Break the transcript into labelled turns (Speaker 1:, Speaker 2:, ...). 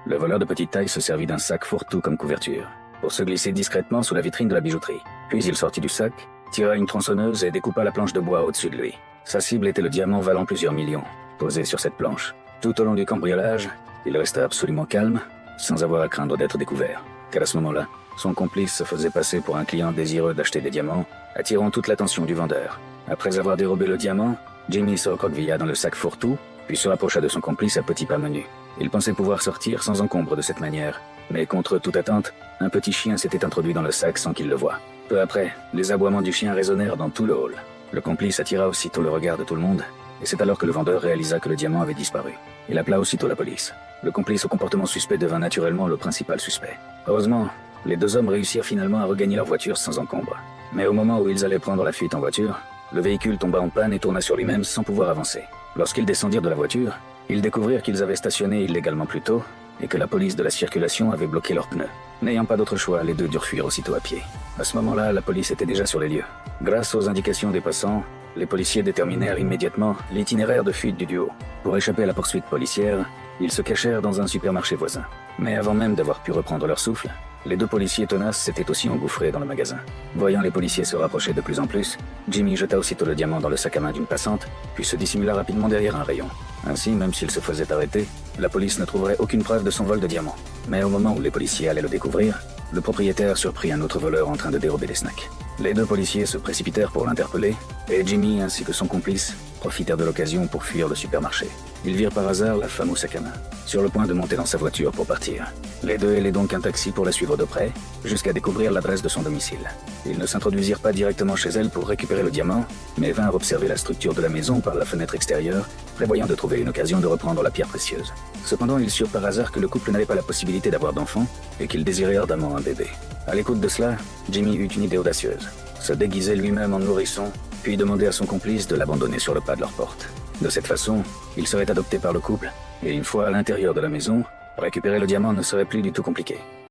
Speaker 1: Le voleur de petite taille se servit d'un sac fourre-tout comme couverture, pour se glisser discrètement sous la vitrine de la bijouterie. Puis il sortit du sac, tira une tronçonneuse et découpa la planche de bois au-dessus de lui. Sa cible était le diamant valant plusieurs millions, posé sur cette planche. Tout au long du cambriolage, il resta absolument calme, sans avoir à craindre d'être découvert. Car à ce moment-là, son complice se faisait passer pour un client désireux d'acheter des diamants, attirant toute l'attention du vendeur. Après avoir dérobé le diamant, Jimmy se recroquevilla dans le sac fourre-tout, puis se rapprocha de son complice à petits pas menus. Il pensait pouvoir sortir sans encombre de cette manière, mais contre toute attente, un petit chien s'était introduit dans le sac sans qu'il le voie. Peu après, les aboiements du chien résonnèrent dans tout le hall. Le complice attira aussitôt le regard de tout le monde, et c'est alors que le vendeur réalisa que le diamant avait disparu. Il appela aussitôt la police. Le complice au comportement suspect devint naturellement le principal suspect. Heureusement, les deux hommes réussirent finalement à regagner leur voiture sans encombre. Mais au moment où ils allaient prendre la fuite en voiture, le véhicule tomba en panne et tourna sur lui-même sans pouvoir avancer. Lorsqu'ils descendirent de la voiture, ils découvrirent qu'ils avaient stationné illégalement plus tôt et que la police de la circulation avait bloqué leurs pneus. N'ayant pas d'autre choix, les deux durent fuir aussitôt à pied. À ce moment-là, la police était déjà sur les lieux. Grâce aux indications des passants, les policiers déterminèrent immédiatement l'itinéraire de fuite du duo. Pour échapper à la poursuite policière, ils se cachèrent dans un supermarché voisin. Mais avant même d'avoir pu reprendre leur souffle, les deux policiers tenaces s'étaient aussi engouffrés dans le magasin. Voyant les policiers se rapprocher de plus en plus, Jimmy jeta aussitôt le diamant dans le sac à main d'une passante, puis se dissimula rapidement derrière un rayon. Ainsi, même s'il se faisait arrêter, la police ne trouverait aucune preuve de son vol de diamant. Mais au moment où les policiers allaient le découvrir, le propriétaire surprit un autre voleur en train de dérober des snacks. Les deux policiers se précipitèrent pour l'interpeller, et Jimmy ainsi que son complice profitèrent de l'occasion pour fuir le supermarché. Ils virent par hasard la femme au sac à main, sur le point de monter dans sa voiture pour partir. Les deux ailaient donc un taxi pour la suivre de près, jusqu'à découvrir l'adresse de son domicile. Ils ne s'introduisirent pas directement chez elle pour récupérer le diamant, mais vinrent observer la structure de la maison par la fenêtre extérieure, prévoyant de trouver une occasion de reprendre la pierre précieuse. Cependant, ils surent par hasard que le couple n'avait pas la possibilité d'avoir d'enfants, et qu'ils désiraient ardemment un bébé. À l'écoute de cela, Jimmy eut une idée audacieuse. Se déguiser lui-même en nourrisson, puis demander à son complice de l'abandonner sur le pas de leur porte. De cette façon, il serait adopté par le couple, et une fois à l'intérieur de la maison, récupérer le diamant ne serait plus du tout compliqué.